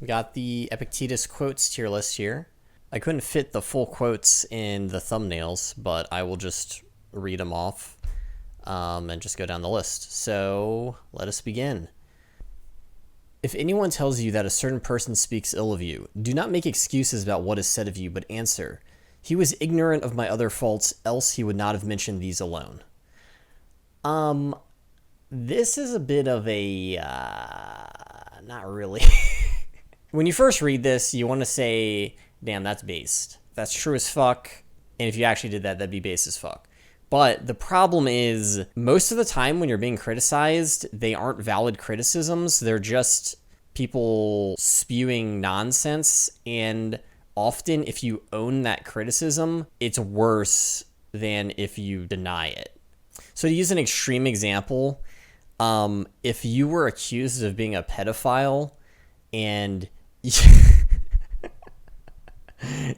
We got the Epictetus quotes tier list here. I couldn't fit the full quotes in the thumbnails, but I will just read them off and just go down the list. So let us begin. If anyone tells you that a certain person speaks ill of you, do not make excuses about what is said of you, but answer, "He was ignorant of my other faults, else he would not have mentioned these alone." This is a bit of a, not really. When you first read this, you want to say, damn, that's based. That's true as fuck. And if you actually did that, that'd be base as fuck. But the problem is, most of the time when you're being criticized, they aren't valid criticisms. They're just people spewing nonsense. And often, if you own that criticism, it's worse than if you deny it. So to use an extreme example, if you were accused of being a pedophile and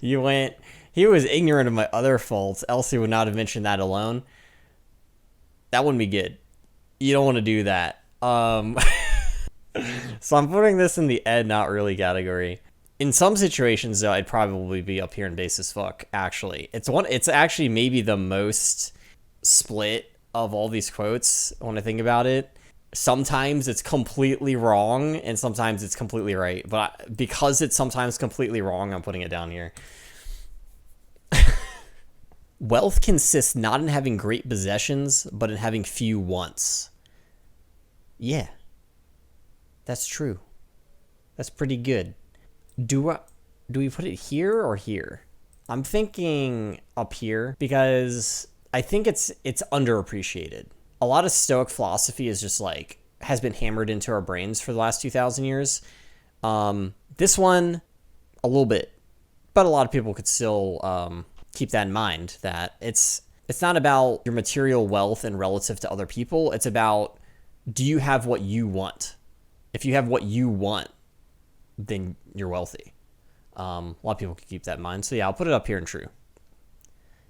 you went, "He was ignorant of my other faults, else he would not have mentioned that alone," that wouldn't be good. You don't want to do that. So I'm putting this in the Ed not really category. In some situations, though, I'd probably be up here in base as fuck, actually. It's actually maybe the most split of all these quotes when I think about it. Sometimes it's completely wrong, and sometimes it's completely right. But because it's sometimes completely wrong, I'm putting it down here. Wealth consists not in having great possessions, but in having few wants. Yeah, that's true. That's pretty good. Do we put it here or here? I'm thinking up here because I think it's underappreciated. A lot of Stoic philosophy is just like has been hammered into our brains for the last 2,000 years. This one, a little bit, but a lot of people could still keep that in mind. That it's not about your material wealth and relative to other people. It's about, do you have what you want? If you have what you want, then you're wealthy. A lot of people could keep that in mind. So yeah, I'll put it up here in true.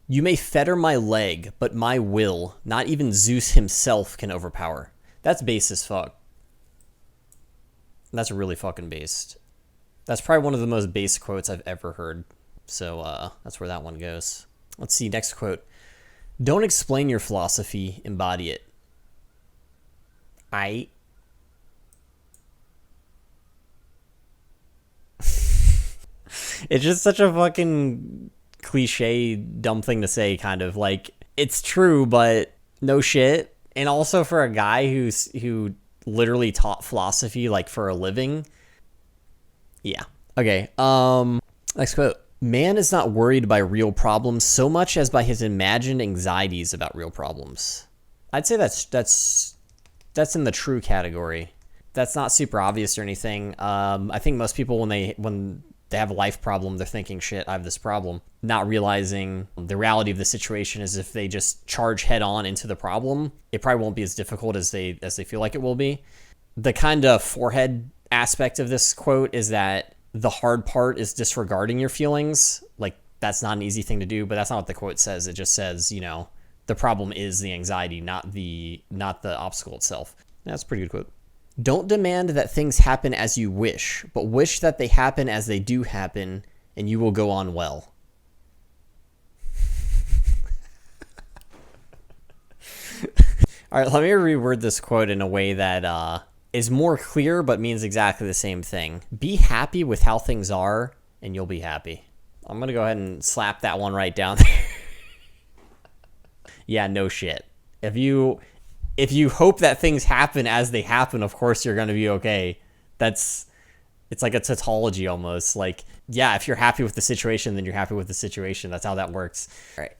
You may fetter my leg, but my will, not even Zeus himself can overpower. That's base as fuck. That's really fucking based. That's probably one of the most base quotes I've ever heard. So that's where that one goes. Let's see, next quote. Don't explain your philosophy, embody it. It's just such a fucking cliche, dumb thing to say, kind of. Like, it's true, but no shit. And also for a guy who literally taught philosophy, like, for a living. Yeah. Okay, next quote. Man is not worried by real problems so much as by his imagined anxieties about real problems. I'd say that's in the true category. That's not super obvious or anything. I think most people, when they have a life problem, they're thinking, shit, I have this problem. Not realizing the reality of the situation is if they just charge head on into the problem, it probably won't be as difficult as they feel like it will be. The kind of forehead aspect of this quote is that the hard part is disregarding your feelings. Like, that's not an easy thing to do, but that's not what the quote says. It just says, you know, the problem is the anxiety, not the obstacle itself. That's a pretty good quote. Don't demand that things happen as you wish, but wish that they happen as they do happen, and you will go on well. All right, let me reword this quote in a way that is more clear but means exactly the same thing. Be happy with how things are, and you'll be happy. I'm going to go ahead and slap that one right down there. Yeah, no shit. If you hope that things happen as they happen, of course you're going to be okay. It's like a tautology almost. Like, yeah, if you're happy with the situation, then you're happy with the situation. That's how that works. All right.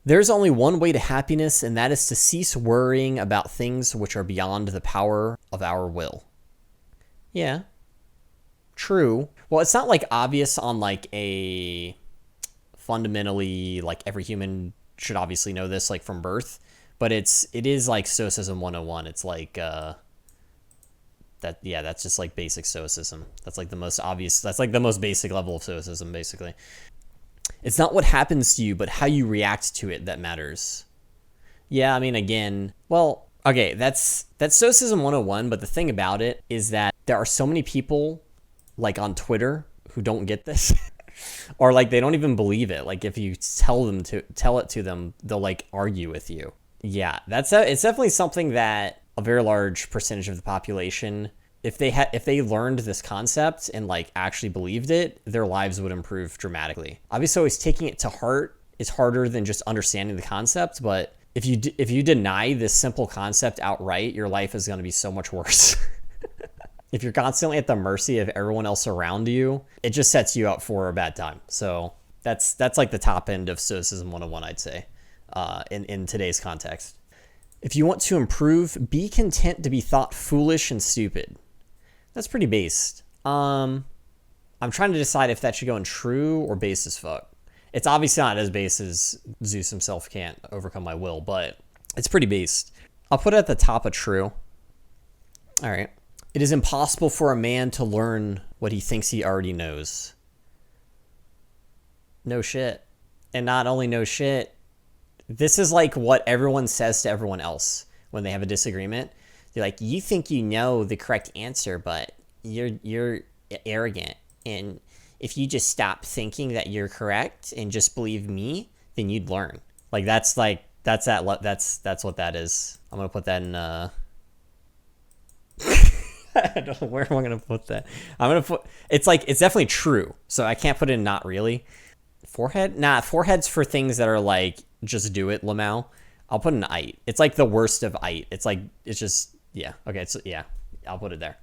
There's only one way to happiness, and that is to cease worrying about things which are beyond the power of our will. Yeah. True. Well, it's not like obvious on like a fundamentally, like every human should obviously know this like from birth. But it is like Stoicism 101. It's like that's just like basic Stoicism. That's like the most obvious. That's like the most basic level of Stoicism, basically. It's not what happens to you, but how you react to it that matters. Yeah, I mean, again, well, okay, that's Stoicism 101, but the thing about it is that there are so many people like on Twitter who don't get this. Or like they don't even believe it. Like if you tell it to them, they'll like argue with you. Yeah, it's definitely something that a very large percentage of the population, if they learned this concept and like actually believed it, their lives would improve dramatically. Obviously, always taking it to heart is harder than just understanding the concept, but if you deny this simple concept outright, your life is going to be so much worse. If you're constantly at the mercy of everyone else around you, it just sets you up for a bad time. So that's like the top end of Stoicism 101, I'd say, in today's context. If you want to improve, be content to be thought foolish and stupid. That's pretty based. I'm trying to decide if that should go in true or base as fuck. It's obviously not as base as Zeus himself can't overcome my will, but it's pretty based. I'll put it at the top of true. All right. It is impossible for a man to learn what he thinks he already knows. No shit. And not only no shit, this is like what everyone says to everyone else when they have a disagreement. They're like, you think you know the correct answer, but you're arrogant. And if you just stop thinking that you're correct and just believe me, then you'd learn. Like that's what that is. I'm gonna put that in. I don't know where am I gonna put that. It's definitely true. So I can't put it in not really. Forehead? Nah, forehead's for things that are like just do it, Lamau. I'll put an ite. It's like the worst of ite. It's just yeah. Okay, so yeah, I'll put it there.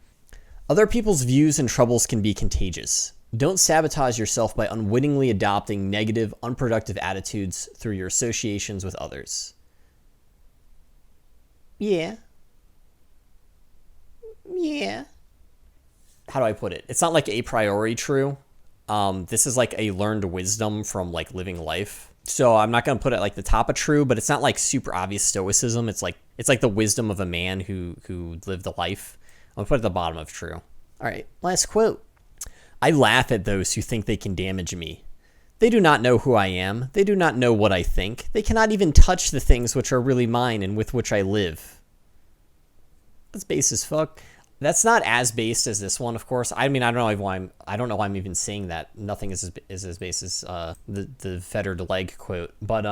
Other people's views and troubles can be contagious. Don't sabotage yourself by unwittingly adopting negative, unproductive attitudes through your associations with others. Yeah. Yeah. How do I put it? It's not like a priori true. This is like a learned wisdom from like living life. So I'm not going to put it like the top of true, but it's not like super obvious stoicism. It's like the wisdom of a man who lived a life. I'm going to put it at the bottom of true. All right. Last quote. I laugh at those who think they can damage me. They do not know who I am. They do not know what I think. They cannot even touch the things which are really mine and with which I live. That's base as fuck. That's not as based as this one, of course. I mean, I don't know why I'm even saying that. Nothing is as base as the fettered leg quote. But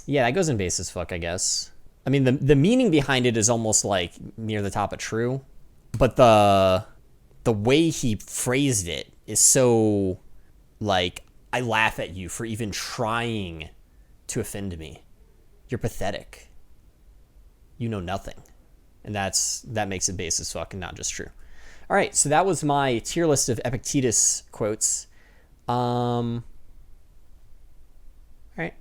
yeah, that goes in base as fuck, I guess. I mean, the meaning behind it is almost like near the top of true, but the way he phrased it is so like, I laugh at you for even trying to offend me. You're pathetic. You know nothing. And that makes it base as fuck and not just true. All right, so that was my tier list of Epictetus quotes. All right.